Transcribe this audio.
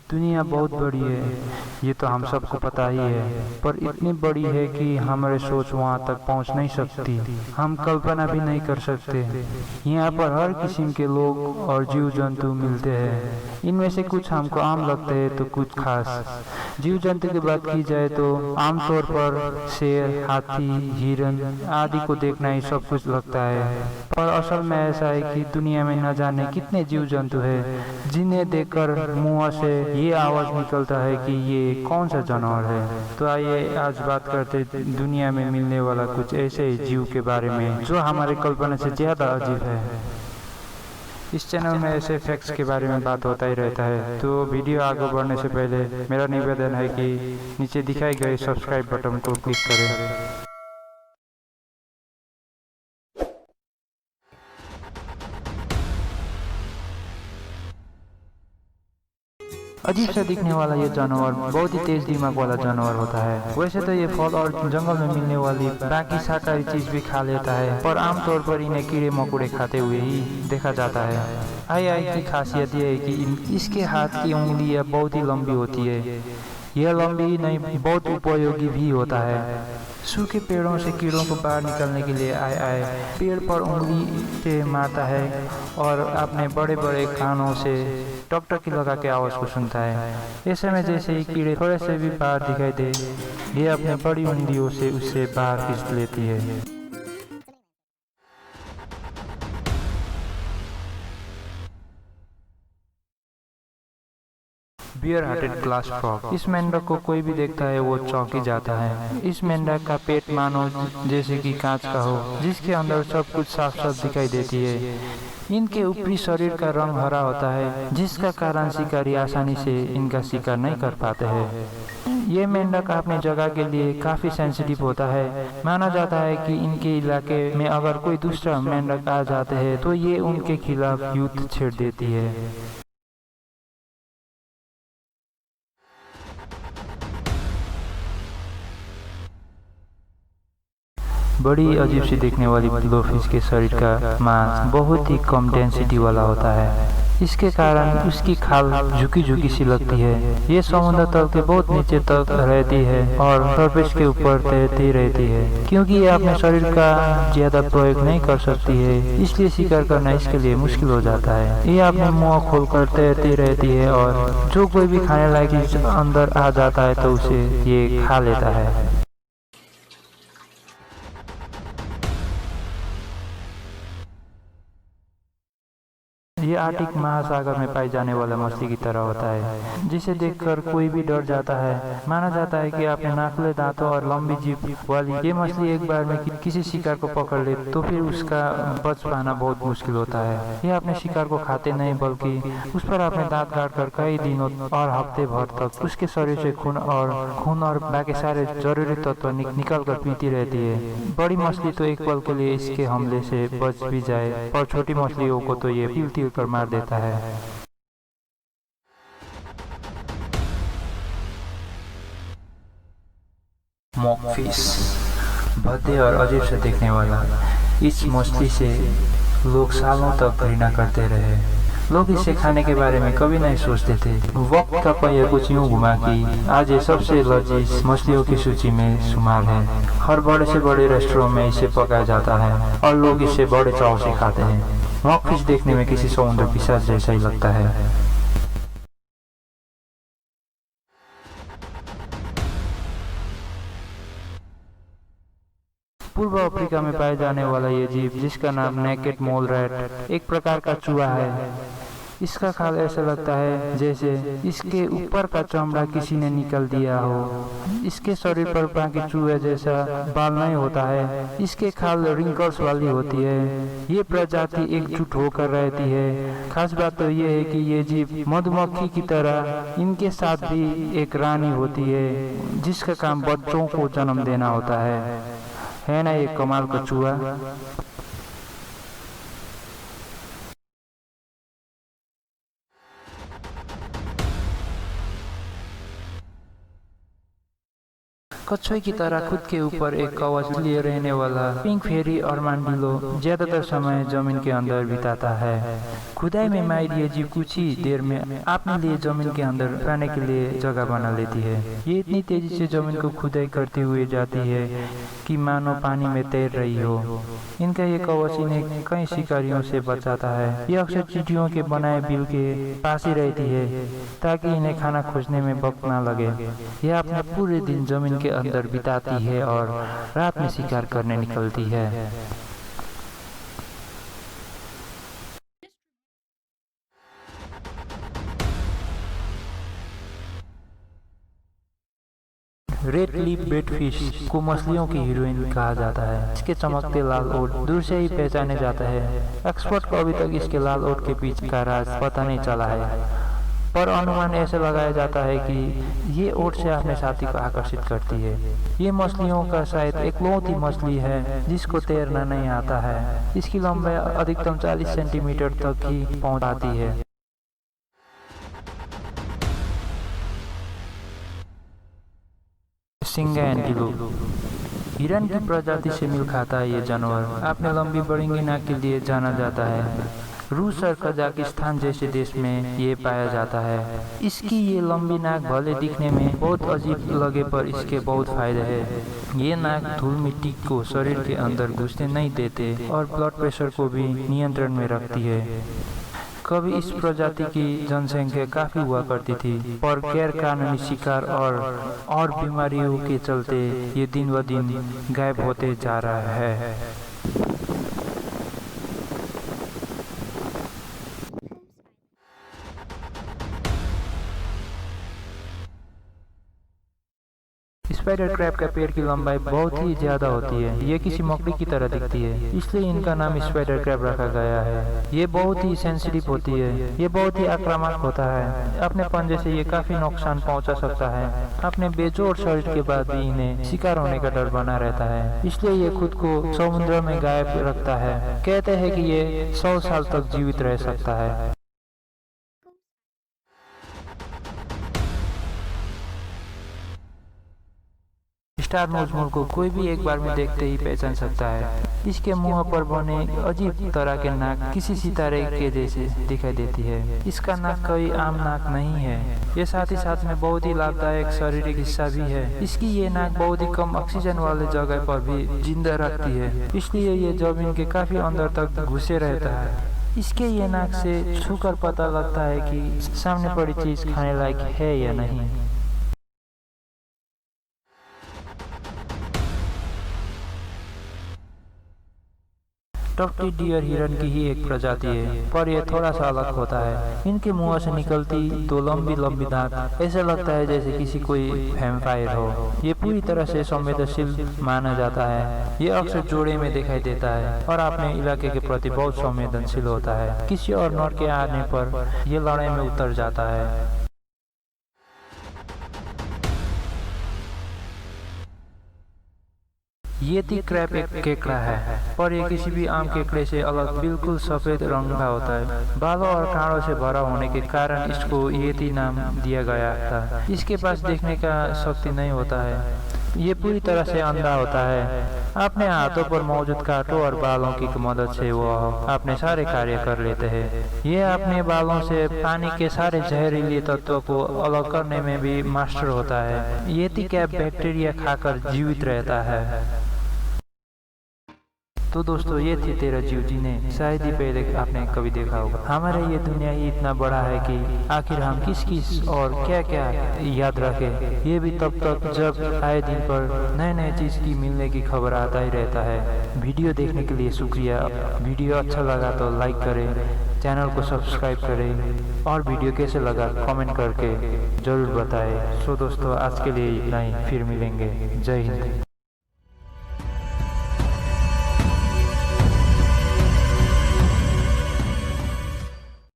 दुनिया बहुत बड़ी है, ये तो हम सबको पता ही है, पर इतनी बड़ी है कि हमारे सोच वहाँ तक पहुँच नहीं सकती। हम कल्पना भी नहीं कर सकते। यहाँ पर हर किस्म के लोग और जीव जंतु मिलते हैं। इनमें से कुछ हमको आम लगते हैं तो कुछ खास। जीव जंतु की बात की जाए तो आमतौर पर शेर, हाथी, हिरन आदि को देखना ही सब कुछ लगता है, पर असल में ऐसा है कि दुनिया में न जाने कितने जीव जंतु हैं जिन्हें देखकर मुंह से ये आवाज निकलता है कि ये कौन सा जानवर है। तो आइए आज बात करते दुनिया में मिलने वाला कुछ ऐसे जीव के बारे में जो हमारे कल्पना से ज्यादा अजीब है। इस चैनल में ऐसे फैक्ट्स के बारे में बात होता ही रहता है, तो वीडियो आगे बढ़ने से पहले मेरा निवेदन है कि नीचे दिखाए गए सब्सक्राइब बटन को क्लिक करें। अजीब सा दिखने वाला ये जानवर बहुत ही तेज दिमाग वाला जानवर होता है। वैसे तो ये फल और जंगल में मिलने वाली बाकी शाकाहारी चीज भी खा लेता है, पर आमतौर पर इन्हें कीड़े मकोड़े खाते हुए ही देखा जाता है। आई की खासियत यह है कि इसके हाथ की उंगलियां बहुत ही लंबी होती है। यह लंबी नहीं बहुत उपयोगी भी होता है। सूखे पेड़ों से कीड़ों को बाहर निकलने के लिए आए पेड़ पर उंगली से मारता है और अपने बड़े बड़े कानों से टकटकी लगा के आवाज को सुनता है। ऐसे में जैसे ही कीड़े थोड़े से भी बाहर दिखाई दे, ये अपने बड़ी उंगलियों से उससे बाहर खींच लेती है। Bare hearted glass frog. इस मेंढक को कोई भी देखता है वो चौंकी जाता है। इस मेंढक का पेट मानो जैसे कि कांच का हो, जिसके अंदर सब कुछ साफ साफ दिखाई देती है। इनके ऊपरी शरीर का रंग हरा होता है, जिसका कारण शिकारी आसानी से इनका शिकार नहीं कर पाते हैं। ये मेंढक अपनी जगह के लिए काफी सेंसिटिव होता है। माना जाता है कि इनके इलाके में अगर कोई दूसरा मेंढक आ जाते हैं तो ये उनके खिलाफ युद्ध छेड़ देती है। बड़ी अजीब सी दिखने वाली ब्लोफिश के शरीर का मांस बहुत ही कम डेंसिटी वाला होता है। इसके कारण उसकी खाल झुकी झुकी सी लगती है। ये समुद्र तल के बहुत नीचे तक रहती है और सरफेस के ऊपर तैरती रहती है। क्योंकि ये अपने शरीर का ज्यादा प्रयोग नहीं कर सकती है, इसलिए शिकार करना इसके लिए मुश्किल हो जाता है। ये अपने मुंह खोलकर तैरती रहती है और जो कोई भी खाने लायक अंदर आ जाता है तो उसे ये खा लेता है। ये आर्कटिक महासागर में पाई जाने वाला मछली की तरह होता है, जिसे देखकर कोई भी डर जाता है। माना जाता है कि अपने नाखुले दांतों और लंबी जीभ वाली ये मछली एक बार में किसी शिकार को पकड़ ले तो फिर उसका बच पाना बहुत मुश्किल होता है। ये अपने शिकार को खाते नहीं बल्कि उस पर अपने दांत गाड़ कर कई दिनों और हफ्ते भर तक उसके शरीर से खून और बाकी सारे जरूरी तत्व निकल कर पीती रहती है। बड़ी मछली तो एक पल के लिए इसके हमले से बच भी जाए, पर छोटी मछलियों को तो ये तिल कर मार देता है। मॉकफिश, भद्दे और अजीब से दिखने वाला इस मछली से लोग सालों तक घृणा करते रहे। लोग इसे खाने के बारे में कभी नहीं सोचते थे। वक्त का पहिया कुछ यूं घुमा कि आज ये सबसे लजीज मछलियों की सूची में शुमार है। हर बड़े से बड़े रेस्टोरेंट में इसे पकाया जाता है और लोग इसे बड़े चाव से खाते हैं। मॉकफिश देखने में किसी समुद्र पिशाच जैसा ही लगता है। पूर्व अफ्रीका में पाए जाने वाला ये जीव, जिसका नाम नेकेड मोल रैट, एक प्रकार का चूहा है। इसका खाल ऐसा लगता है जैसे इसके ऊपर का चमड़ा किसी ने निकल दिया हो। इसके शरीर पर बाकी चूहे जैसा बाल नहीं होता है। इसके खाल रिंकल्स वाली होती है। ये प्रजाति एकजुट होकर रहती है। खास बात तो ये है कि ये जीव मधुमक्खी की तरह इनके साथ भी एक रानी होती है, जिसका काम बच्चों को जन्म देना होता है ना ये कमाल का चूहा। कछुए की तरह खुद के ऊपर एक कवच लिए रहने वाला पिंक फेरी अरमांडिलो ज्यादातर समय जमीन के अंदर बिताता है। खुदाई में माहिर ये जीव कुछ ही देर में अपने लिए जमीन के अंदर रहने के लिए जगह बना लेती है। ये इतनी तेजी से जमीन को खुदाई करते हुए जाती है कि मानो पानी में तैर रही हो। इनका ये कवच इन्हें कई शिकारियों से बचाता है। ये अक्सर चींटियों के बनाए बिल के पास ही रहती है ताकि इन्हें खाना खोजने में वक्त न लगे। यह अपने पूरे दिन जमीन के अंदर बिताती है और रात में शिकार करने निकलती है। रेड लिप बेटफिश को मछलियों की हीरोइन कहा जाता है। इसके चमकते लाल ओठ दूर से ही पहचाने जाता है। एक्सपर्ट को अभी तक इसके लाल ओठ के पीछे का राज पता नहीं चला है, पर अनुमान ऐसे लगाया जाता है कि ये ओठ से अपने साथी को आकर्षित करती है। ये मछलियों का शायद एकलौती मछली है जिसको तैरना नहीं आता है। इसकी लंबाई अधिकतम 40 सेंटीमीटर तक ही पहुंच पाती है। सिंगा एंटीलोप हिरन की प्रजाति से मिल खाता है। ये जानवर अपने लंबी बड़िंगी नाक के लिए जाना जाता है। रूस और कजाकिस्तान जैसे देश में ये पाया जाता है। इसकी ये लंबी नाक भले दिखने में बहुत अजीब लगे पर इसके बहुत फायदे हैं। ये नाक धूल मिट्टी को शरीर के अंदर घुसने नहीं देते और ब्लड प्रेशर को भी नियंत्रण में रखती है। कभी इस प्रजाति की जनसंख्या काफी हुआ करती थी, पर गैर कानूनी शिकार और बीमारियों के चलते ये दिन ब दिन गायब होते जा रहा है। स्पाइडर क्रैब का पेड़ की लंबाई बहुत ही ज्यादा होती है। ये किसी मकड़ी की तरह दिखती है, इसलिए इनका नाम स्पाइडर क्रैब रखा गया है। ये बहुत ही सेंसिटिव होती है। ये बहुत ही आक्रामक होता है। अपने पंजे से ये काफी नुकसान पहुंचा सकता है। अपने बेजोड़ शरीर के बाद भी इन्हें शिकार होने का डर बना रहता है, इसलिए ये खुद को समुद्र में गायब रखता है। कहते हैं कि ये 100 साल तक जीवित रह सकता है। स्टार नोज मोर को कोई भी एक बार में देखते ही पहचान सकता है। इसके मुंह पर बने अजीब तरह के नाक किसी सितारे के जैसे दिखाई देती है। इसका नाक कोई आम नाक नहीं है। ये साथ ही साथ में बहुत ही लाभदायक शारीरिक हिस्सा भी है। इसकी ये नाक बहुत ही कम ऑक्सीजन वाले जगह पर भी जिंदा रखती है, इसलिए ये जमीन के काफी अंदर तक घुसे रहता है। इसके ये नाक से छूकर पता लगता है कि सामने पड़ी चीज खाने लायक है या नहीं। टफ्टी डियर हिरन की ही एक प्रजाति है, पर यह थोड़ा सा अलग होता है। इनके मुंह से निकलती दो लंबी लंबी दांत ऐसा लगता है जैसे किसी कोई वैम्पायर हो। ये पूरी तरह से संवेदनशील माना जाता है। ये अक्सर जोड़े में दिखाई देता है और अपने इलाके के प्रति बहुत संवेदनशील होता है। किसी और नर के आने पर यह लड़ाई में उतर जाता है। येती क्रैब एक केकड़ा है, पर यह किसी भी आम केकड़े से अलग बिल्कुल सफेद रंग का होता है। बालों और कांटों से भरा होने के कारण इसको येती नाम दिया गया था। इसके पास देखने का शक्ति नहीं होता है। ये पूरी तरह से अंधा होता है। अपने हाथों पर मौजूद कांटों और बालों की मदद से वो अपने सारे कार्य कर लेते हैं। ये अपने बालों से पानी के सारे जहरीले तत्वों को अलग करने में भी मास्टर होता है। येती क्रैब बैक्टीरिया खाकर जीवित रहता है। तो दोस्तों, ये थे 13 जीव जिन्हें शायद ही पहले आपने कभी देखा होगा। हमारा ये दुनिया ही इतना बड़ा है कि आखिर हम किस किस और क्या क्या याद रखें, ये भी तब तक जब आए दिन पर नए नए चीज़ की मिलने की खबर आता ही रहता है। वीडियो देखने के लिए शुक्रिया। वीडियो अच्छा लगा तो लाइक करें, चैनल को सब्सक्राइब करें और वीडियो कैसे लगा कमेंट करके ज़रूर बताएं। सो दोस्तों, आज के लिए इतना ही, फिर मिलेंगे। जय हिंद।